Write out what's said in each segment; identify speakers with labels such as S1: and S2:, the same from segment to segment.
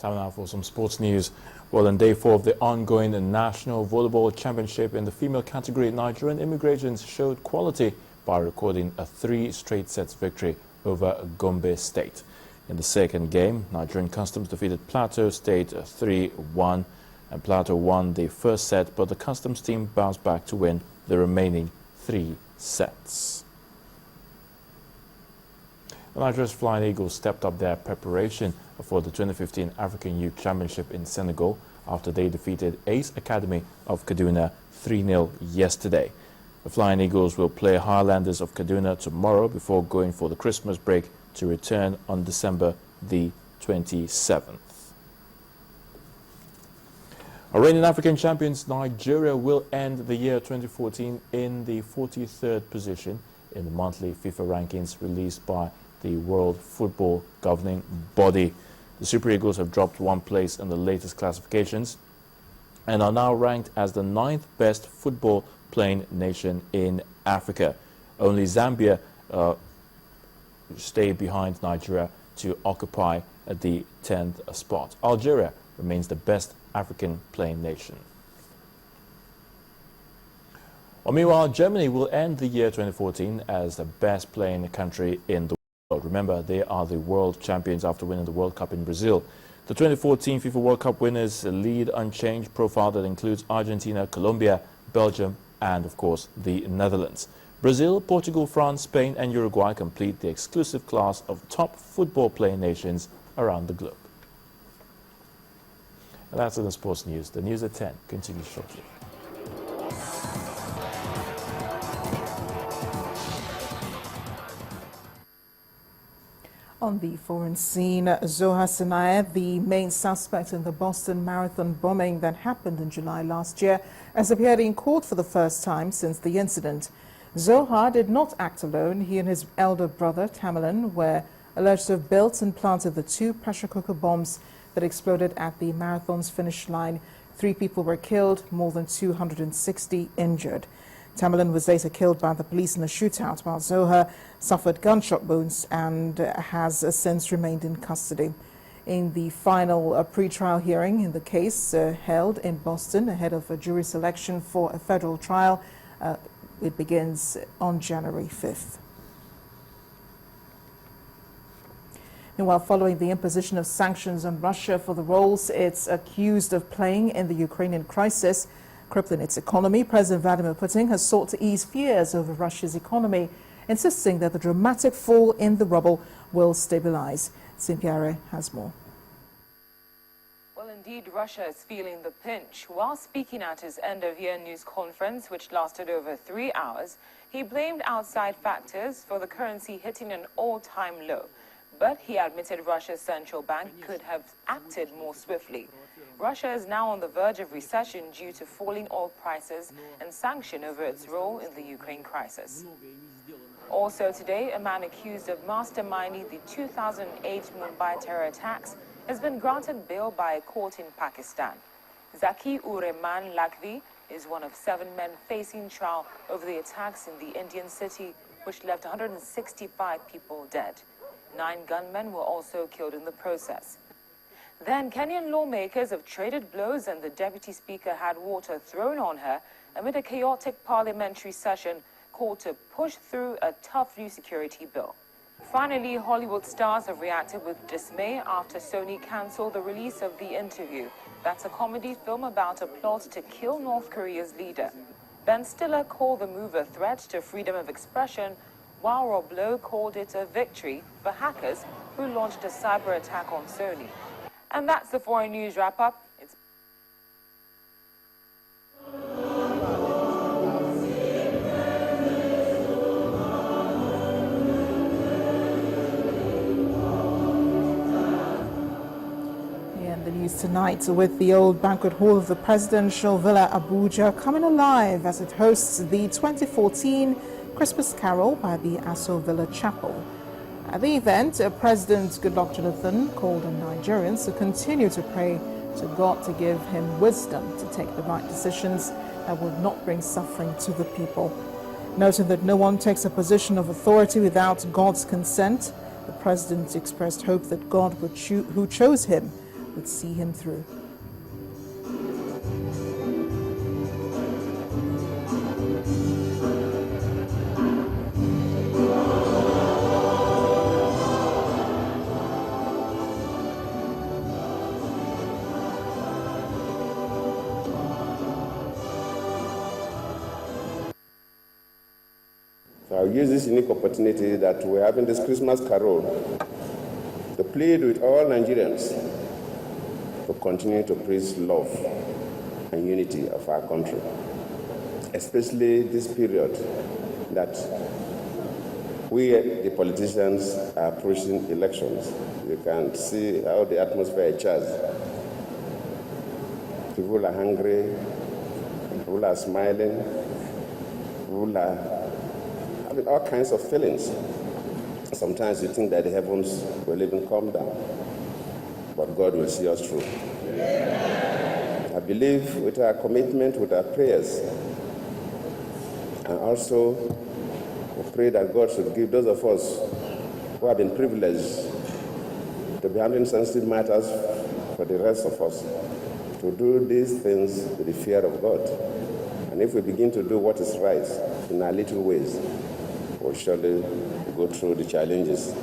S1: Time now for some sports news. Well, on day 4 of the ongoing National Volleyball Championship in the female category, Nigerian immigrants showed quality by recording a 3 straight sets victory over Gombe State. In the second game, Nigerian Customs defeated Plateau State 3-1, and Plateau won the first set, but the Customs team bounced back to win the remaining 3 sets. The Nigeria's Flying Eagles stepped up their preparation for the 2015 African Youth Championship in Senegal after they defeated Ace Academy of Kaduna 3-0 yesterday. The Flying Eagles will play Highlanders of Kaduna tomorrow before going for the Christmas break to return on December the 27th. Our reigning African champions, Nigeria, will end the year 2014 in the 43rd position in the monthly FIFA rankings released by the World Football Governing Body. The Super Eagles have dropped 1 place in the latest classifications and are now ranked as the 9th best football playing nation in Africa. Only Zambia stay behind Nigeria to occupy the 10th spot. Algeria remains the best African playing nation. Well, meanwhile, Germany will end the year 2014 as the best playing country in the world. Remember, they are the world champions after winning the World Cup in Brazil. The 2014 FIFA World Cup winners lead unchanged profile that includes Argentina, Colombia, Belgium, and of course the Netherlands. Brazil, Portugal, France, Spain, and Uruguay complete the exclusive class of top football playing nations around the globe. And that's in the sports news. The news at 10 continues shortly.
S2: On the foreign scene, Zoha Tsarnaev, the main suspect in the Boston Marathon bombing that happened in July last year, has appeared in court for the first time since the incident. Zoha did not act alone. He and his elder brother, Tamerlan, were alleged to have built and planted the 2 pressure cooker bombs that exploded at the marathon's finish line. 3 people were killed, more than 260 injured. Tamerlan was later killed by the police in a shootout, while Zoha suffered gunshot wounds and has since remained in custody. In the final pre-trial hearing in the case held in Boston ahead of a jury selection for a federal trial, it begins on January 5th. Meanwhile, following the imposition of sanctions on Russia for the roles it's accused of playing in the Ukrainian crisis, crippling its economy, President Vladimir Putin has sought to ease fears over Russia's economy, insisting that the dramatic fall in the ruble will stabilize. St-Pierre has more.
S3: Well, indeed, Russia is feeling the pinch. While speaking at his end-of-year news conference, which lasted over 3 hours, he blamed outside factors for the currency hitting an all-time low. But he admitted Russia's central bank could have acted more swiftly. Russia is now on the verge of recession due to falling oil prices and sanction over its role in the Ukraine crisis. Also today, a man accused of masterminding the 2008 Mumbai terror attacks has been granted bail by a court in Pakistan. Zaki-ur-Rehman Lakhvi is one of 7 men facing trial over the attacks in the Indian city, which left 165 people dead. 9 gunmen were also killed in the process. Then Kenyan lawmakers have traded blows and the deputy speaker had water thrown on her amid a chaotic parliamentary session called to push through a tough new security bill. Finally, Hollywood stars have reacted with dismay after Sony cancelled the release of The Interview. That's a comedy film about a plot to kill North Korea's leader. Ben Stiller called the move a threat to freedom of expression, while Rob Lowe called it a victory for hackers who launched a cyber attack on Sony. And that's the foreign news wrap-up.
S2: The news tonight with the old banquet hall of the Presidential Villa Abuja coming alive as it hosts the 2014 Christmas Carol by the Aso Villa Chapel. At the event, President Goodluck Jonathan called on Nigerians to continue to pray to God to give him wisdom to take the right decisions that will not bring suffering to the people. Noting that no one takes a position of authority without God's consent, the President expressed hope that God who chose him would see him through.
S4: So I'll use this unique opportunity that we're having this Christmas carol to plead with all Nigerians to continue to praise love and unity of our country, especially this period that we, the politicians, are approaching elections. You can see how the atmosphere is charged. People are hungry, people are smiling, people are having all kinds of feelings. Sometimes you think that the heavens will even come down, but God will see us through. I believe with our commitment, with our prayers, and also we pray that God should give those of us who have been privileged to be handling sensitive matters for the rest of us to do these things with the fear of God. And if we begin to do what is right in our little ways, we'll surely go through the challenges.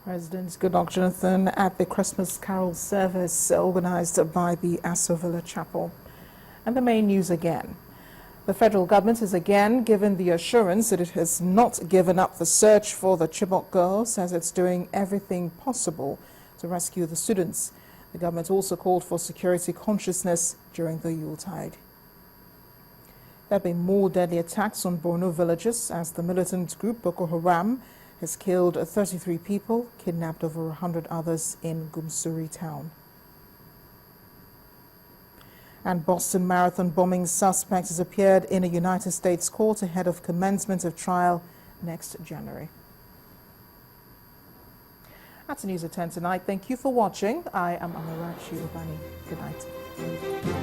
S2: President Goodluck Jonathan at the Christmas Carol service organized by the Aso Villa Chapel. And the main news again. The federal government has again given the assurance that it has not given up the search for the Chibok girls, as it's doing everything possible to rescue the students. The government also called for security consciousness during the Yuletide. There have been more deadly attacks on Borno villages as the militant group Boko Haram has killed 33 people, kidnapped over 100 others in Gumsuri town. And Boston Marathon bombing suspect has appeared in a United States court ahead of commencement of trial next January. That's the news at 10 tonight. Thank you for watching. I am Amarachi Ubani. Good night.